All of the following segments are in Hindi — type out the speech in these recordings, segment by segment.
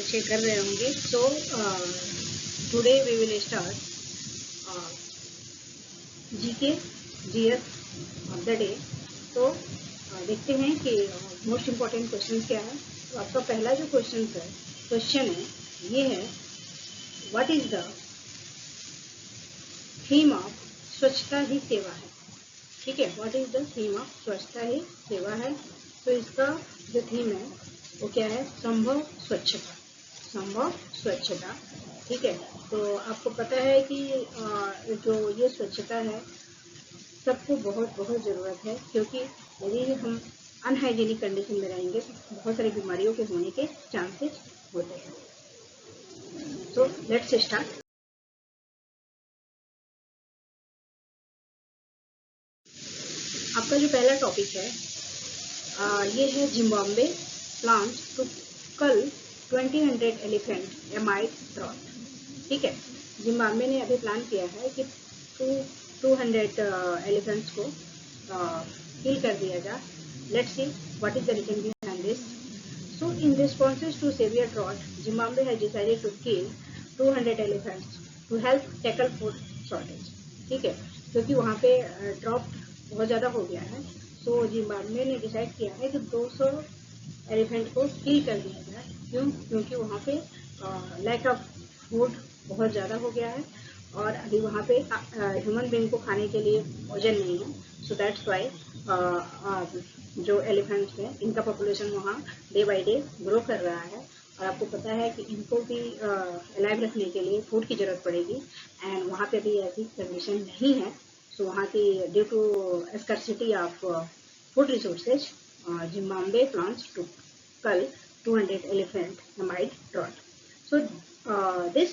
अच्छे कर रहे होंगे। So today we will start GK GS of the day. तो देखते हैं कि मोस्ट इम्पॉर्टेंट क्वेश्चन क्या है। तो आपका पहला जो क्वेश्चन है ये है, what is the theme of स्वच्छता ही सेवा है। ठीक है, what is the theme of स्वच्छता ही सेवा है। तो इसका जो थीम है वो क्या है, संभव स्वच्छता, संभव स्वच्छता। ठीक है, तो आपको पता है कि जो ये स्वच्छता है सबको बहुत बहुत ज़रूरत है, क्योंकि यदि हम अनहाइजीनिक कंडीशन में रहेंगे तो बहुत सारी बीमारियों के होने के चांसेस होते हैं। तो लेट्स स्टार्ट। आपका जो पहला टॉपिक है ये है, जिम्बाब्वे प्लान्स टू कल 2000 एलिफेंट एमाइड ड्रॉट। ठीक है, जिम्बाब्वे ने अभी प्लान किया है कि 200 एलिफेंट्स को किल कर दिया जाए। Let's see what is the reason behind this. So in responses to severe drought, Zimbabwe has decided to kill 200 elephants to help tackle food shortage. ठीक है, क्योंकि वहाँ पे ड्रॉट बहुत ज़्यादा हो गया है। सो जिम्बाब्वे ने डिसाइड किया है कि 200 एलिफेंट को किल कर दिया जाए। क्यों? क्योंकि वहाँ पे लैक ऑफ फूड बहुत ज़्यादा हो गया है और अभी वहाँ पे ह्यूमन बींग को खाने के लिए भोजन नहीं है। सो दैट्स वाई जो एलिफेंट्स हैं इनका पॉपुलेशन वहाँ डे बाई डे ग्रो कर रहा है। और आपको पता है कि इनको भी अलाइव रखने के लिए फूड की ज़रूरत पड़ेगी, एंड वहाँ पे भी ऐसी कंडीशन नहीं है। सो वहाँ की due to scarcity of food resources, Zimbabwe plans to cull 200 elephant amide drought. So this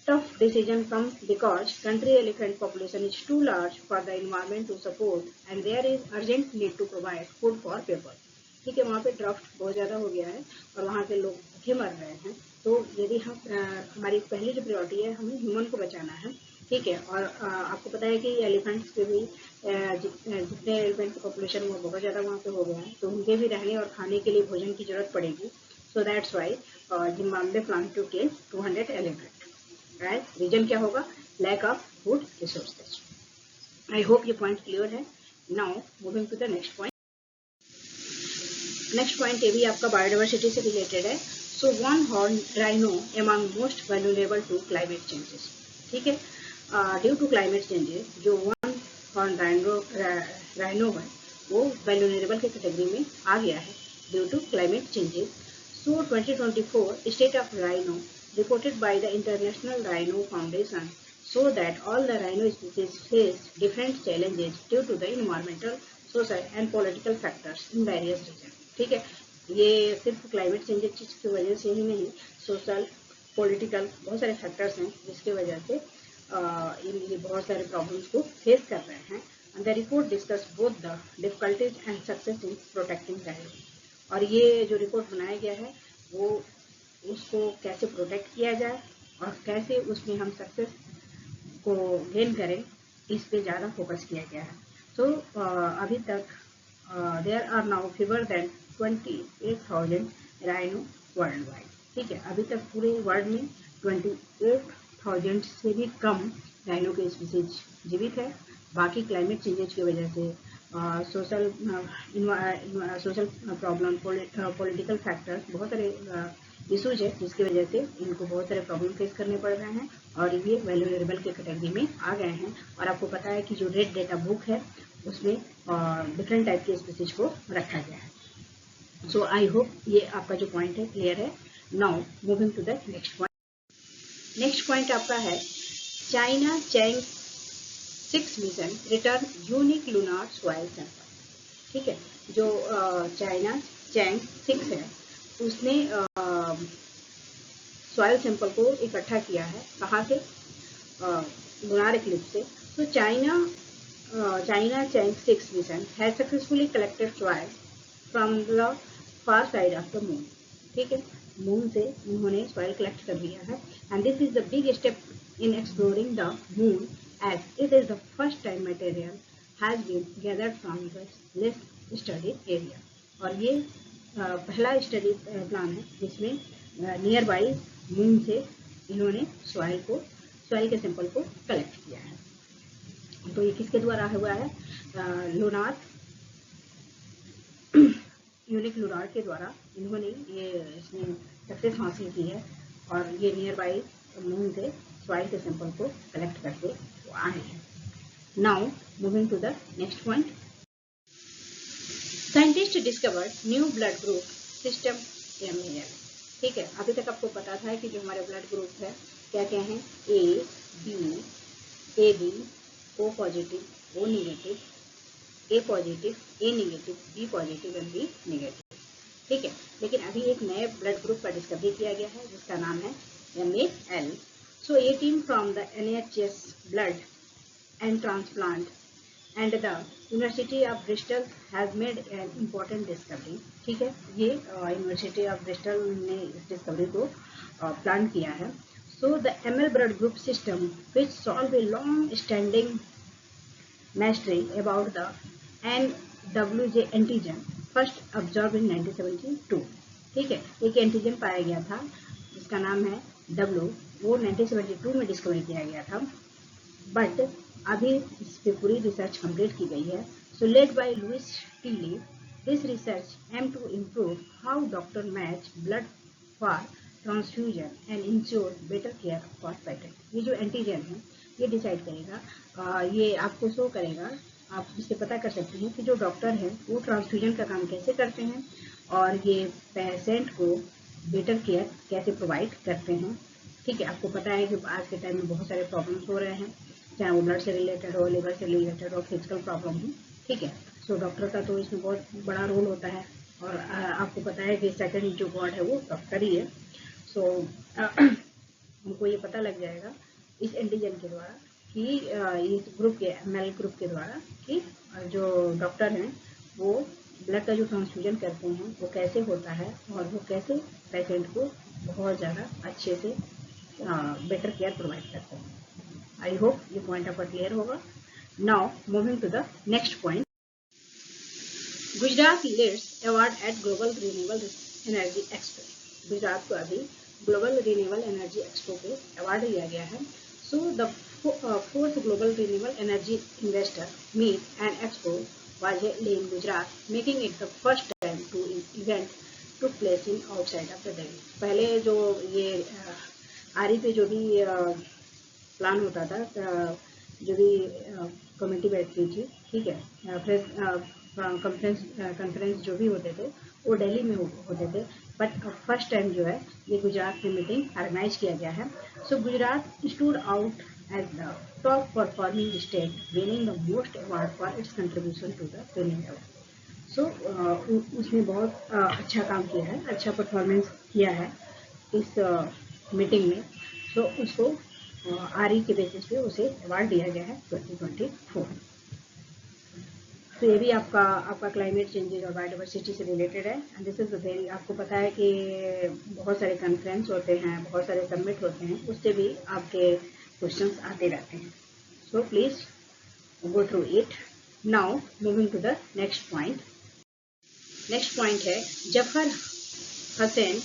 tough decision comes because country elephant population is too large for the environment to support, and there is urgent need to provide food for people. ठीक है, वहाँ पे ड्राफ्ट बहुत ज़्यादा हो गया है और वहाँ के लोग भूखे मर रहे हैं। तो यदि हम हमारी पहली जो प्रायोरिटी है, हमें ह्यूमन को बचाना है। ठीक है, और आपको पता है कि एलिफेंट्स के भी जितने एलिफेंट की पॉपुलेशन वो बहुत ज़्यादा वहाँ पे हो गया है, तो उनके भी रहने और खाने के लिए भोजन की जरूरत पड़ेगी। So that's why Zimbabwe plan to kill 200 elephant. Right, reason क्या होगा, lack of food resources. I hope ये पॉइंट क्लियर है। Now moving to the next point. Next point ये भी आपका बायोडाइवर्सिटी से रिलेटेड है। So one horn rhino among most vulnerable to climate changes. ठीक है, ड्यू टू क्लाइमेट चेंजेस जो वन हॉर्न राइनो है वो वल्नरेबल के कैटेगरी में आ गया है due to climate changes. So 2024 state of rhino reported by the International Rhino Foundation show that all the rhino species face different challenges due to the environmental, social and political factors in various regions. ठीक है, ये सिर्फ क्लाइमेट चेंजेस की वजह से ही नहीं, सोशल पॉलिटिकल बहुत सारे फैक्टर्स हैं जिसकी वजह से ये बहुत सारे प्रॉब्लम्स को फेस कर रहे हैं। And the report discuss both the difficulties and success in protecting rhino. और ये जो रिपोर्ट बनाया गया है वो उसको कैसे प्रोटेक्ट किया जाए और कैसे उसमें हम सक्सेस को गेन करें, इस पे ज़्यादा फोकस किया गया है। तो अभी तक there are now fewer than 28,000 rhino worldwide. ठीक है, अभी तक पूरे वर्ल्ड में 28,000 से भी कम राइनो के स्पीसीज जीवित है। बाकी क्लाइमेट चेंजेज की वजह से सोशल प्रॉब्लम, पॉलिटिकल फैक्टर्स, बहुत सारे इशूज है जिसकी वजह से इनको बहुत सारे प्रॉब्लम फेस करने पड़ रहे हैं और ये वैल्यूएबल के कैटेगरी में आ गए हैं। और आपको पता है कि जो रेड डेटा बुक है उसमें डिफरेंट टाइप के स्पीसीज को रखा गया है। सो आई होप ये आपका जो पॉइंट है क्लियर है। Now moving to the next point. Next point आपका है, China Chang'e 6 mission return unique lunar soil sample. ठीक है, जो चाइना चैंग 6 है उसने सॉइल सैंपल को इकट्ठा किया है। कहाँ से? लूनार इक्लिप्स से। तो China Chang'e 6 mission has successfully collected soil from the far side of the moon. ठीक है, मून से उन्होंने सॉइल कलेक्ट कर लिया है। And this is the big step in exploring the moon, as it is the first time material has been gathered from the less studied area. और ये पहला स्टडी प्लान है जिसमें नियर बाई मून से इन्होंने सॉइल के सैंपल को कलेक्ट किया है। तो ये किसके द्वारा हुआ है? लुनार यूनिक लुनार के द्वारा इन्होंने इसमें सक्सेस हासिल की है और ये नियर बाई मून से सॉइल के सैंपल को कलेक्ट करके आए हैं। Now moving to the next point, scientist discovered new blood group system MAL। ठीक है, अभी तक आपको पता था कि जो हमारे ब्लड ग्रुप है क्या क्या हैं? A, B, AB, O positive, O negative, A positive, A negative, B positive and B negative. ठीक है, लेकिन अभी एक नए ब्लड ग्रुप का डिस्कवरी किया गया है जिसका नाम है MAL। So A team from the NHS blood and transplant and the University of Bristol has made an important discovery। ठीक है, ये यूनिवर्सिटी ऑफ ब्रिस्टल ने इस डिस्कवरी को प्लान किया है। So the ML blood group system which solve a long standing mystery about the NWJ antigen first observed in 1972। ठीक है, एक एंटीजन पाया गया था जिसका नाम है W, वो 1972 में डिस्कवर किया गया था, बट अभी इस पे पूरी रिसर्च कंप्लीट की गई है। So led by Louise Tilley, this research aim to improve how doctor match blood for transfusion and ensure better care for patient. ये जो एंटीजन है ये डिसाइड करेगा, ये आपको शो करेगा, आप इससे पता कर सकते हैं कि जो डॉक्टर है वो ट्रांसफ्यूजन का काम कैसे करते हैं और ये पेशेंट को बेटर केयर कैसे प्रोवाइड करते हैं। ठीक है, आपको पता है कि आज के टाइम में बहुत सारे प्रॉब्लम्स हो रहे हैं, चाहे वो ब्लड से रिलेटेड हो, लिवर से रिलेटेड हो, फिजिकल प्रॉब्लम हो। ठीक है, सो डॉक्टर का तो इसमें बहुत बड़ा रोल होता है और आपको पता है कि सेकंड जो गॉड है वो डॉक्टर ही है। सो हमको ये पता लग जाएगा इस एंटीजन के द्वारा कि इस ग्रुप के ML ग्रुप के द्वारा कि जो डॉक्टर हैं वो ब्लड का जो ट्रांसफ्यूजन करते हैं वो कैसे होता है और वो कैसे पेशेंट को बहुत ज़्यादा अच्छे से बेटर केयर प्रोवाइड करते हैं। आई होप ये पॉइंट आपका क्लियर होगा। Now moving to the next point, Gujarat leads award at global renewable energy expo. Gujarat को अभी ग्लोबल रिन्यूएबल एनर्जी एक्सपो पे अवार्ड दिया गया है। So the fourth global renewable energy investor meet and expo was held in Gujarat, making it the first time to event took place in outside of the Delhi। पहले जो ये आरी पे जो भी प्लान होता था, जो भी कमेटी बैठती थी, ठीक है, प्रेस कॉन्फ्रेंस जो भी होते थे वो दिल्ली में होते थे, बट फर्स्ट टाइम जो है ये गुजरात में मीटिंग ऑर्गेनाइज किया गया है। So Gujarat stood out as the top performing state, winning the most award for its contribution to the renewable. So उसने बहुत अच्छा काम किया है, अच्छा परफॉर्मेंस किया है इस मीटिंग में। सो उसको RE के बेसिस पे उसे अवार्ड दिया गया है 2024। तो ये भी आपका क्लाइमेट चेंजेज और बायोडाइवर्सिटी से रिलेटेड है। एंड दिस इज वेरी, आपको पता है कि बहुत सारे कॉन्फ्रेंस होते हैं, बहुत सारे सबमिट होते हैं, उससे भी आपके क्वेश्चंस आते रहते हैं। So please go through it. Now moving to the next point. Next point है Jafar Hassan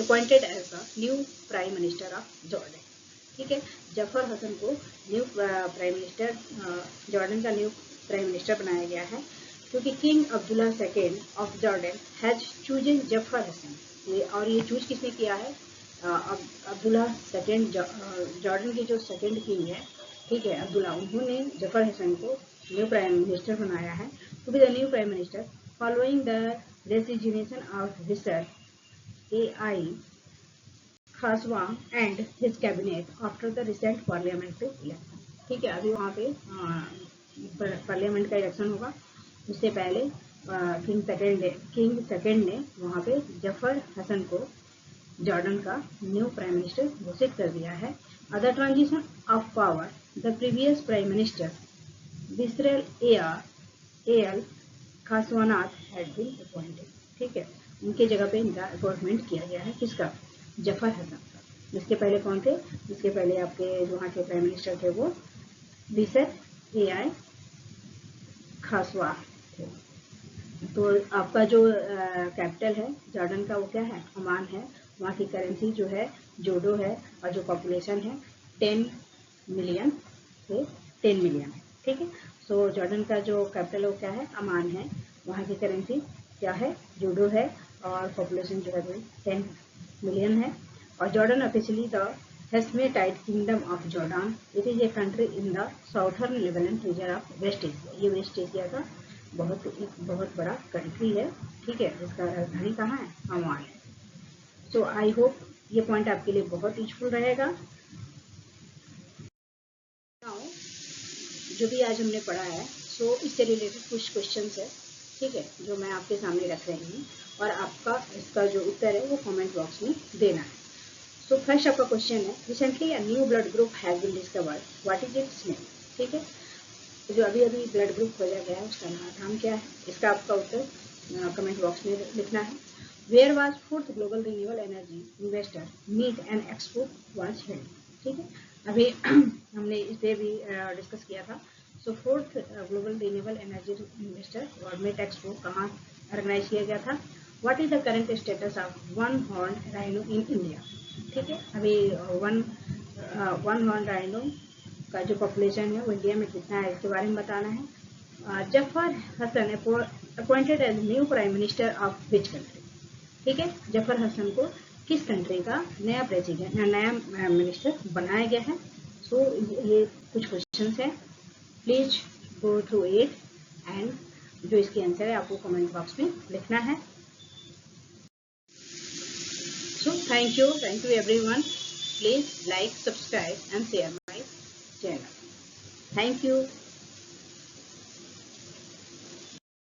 appointed as the new prime minister of Jordan. ठीक है, जफर हसन को न्यू प्राइम मिनिस्टर, जॉर्डन का न्यू प्राइम मिनिस्टर बनाया गया है क्योंकि King Abdullah second of Jordan has chosen Jafar Hassan. और ये चूज किसने किया है? अब्दुल्ला सेकेंड, जॉर्डन के जो सेकेंड किंग है, ठीक है, अब्दुल्ला, उन्होंने जफर हसन को न्यू प्राइम मिनिस्टर बनाया है to be the new prime minister following the resignation of Bisher AI Khasawneh and his cabinet after the recent parliamentary election. ठीक है, अभी वहाँ पे पार्लियामेंट का इलेक्शन होगा, उससे पहले किंग सेकेंड ने वहाँ पे जफर हसन को जॉर्डन का न्यू प्राइम मिनिस्टर घोषित कर दिया है। Other transition of power, the previous prime minister Bisher AL Khasawneh had been appointed. ठीक है, उनके जगह पे इनका अपॉइंटमेंट किया गया है, किसका? जफर हसन का। जिसके पहले कौन थे? जिसके पहले आपके वहाँ के प्राइम मिनिस्टर थे वो विसर AI खासवा थे। तो आपका जो कैपिटल है जॉर्डन का वो क्या है? अमान है, वहाँ की करेंसी जो है जोडो है, और जो पॉपुलेशन है 10 मिलियन से 10 मिलियन है, ठीक है। सो जॉर्डन का जो कैपिटल वो क्या है, अमान है, वहाँ की करेंसी क्या है, जोडो है, और पॉपुलेशन जो है 10 मिलियन है। और Jordan officially the Hashemite kingdom of Jordan, it is a country in the southern Lebanon region of West Asia. ये वेस्ट एशिया का बहुत बड़ा कंट्री है, ठीक है, जिसका राजधानी कहाँ है, अमान है। सो आई होप ये पॉइंट आपके लिए बहुत यूजफुल रहेगा। जो भी आज हमने पढ़ा है सो इससे रिलेटेड कुछ क्वेश्चंस है, ठीक है, जो मैं आपके सामने रख रही हूँ, और आपका इसका जो उत्तर है वो कमेंट बॉक्स में देना है। सो फर्स्ट आपका क्वेश्चन है, recently a new blood group has been discovered, what is its name, ठीक है। जो अभी अभी ब्लड ग्रुप खोजा गया है उसका नाम क्या है, इसका आपका उत्तर कमेंट बॉक्स में लिखना है। Where was fourth global renewable energy investor meet and expo was held, ठीक है। अभी हमने इस पे भी डिस्कस किया था। So fourth global renewable energy investor और मीट एक्सपो कहाँ ऑर्गेनाइज किया गया था। What is the current status of one horn rhino in India, ठीक है। अभी वन हॉर्न राइनो का जो पॉपुलेशन है वो इंडिया में कितना है इसके बारे में बताना है। Jafar Hassan appointed as new prime minister of which country, ठीक है। जफर हसन को किस कंट्री का नया प्रेसिडेंट नया मिनिस्टर बनाया गया है। सो ये कुछ क्वेश्चंस हैं, please go through it and जो इसकी आंसर है आपको कमेंट बॉक्स में लिखना है। So thank you everyone, please like, subscribe and share my channel. Thank you.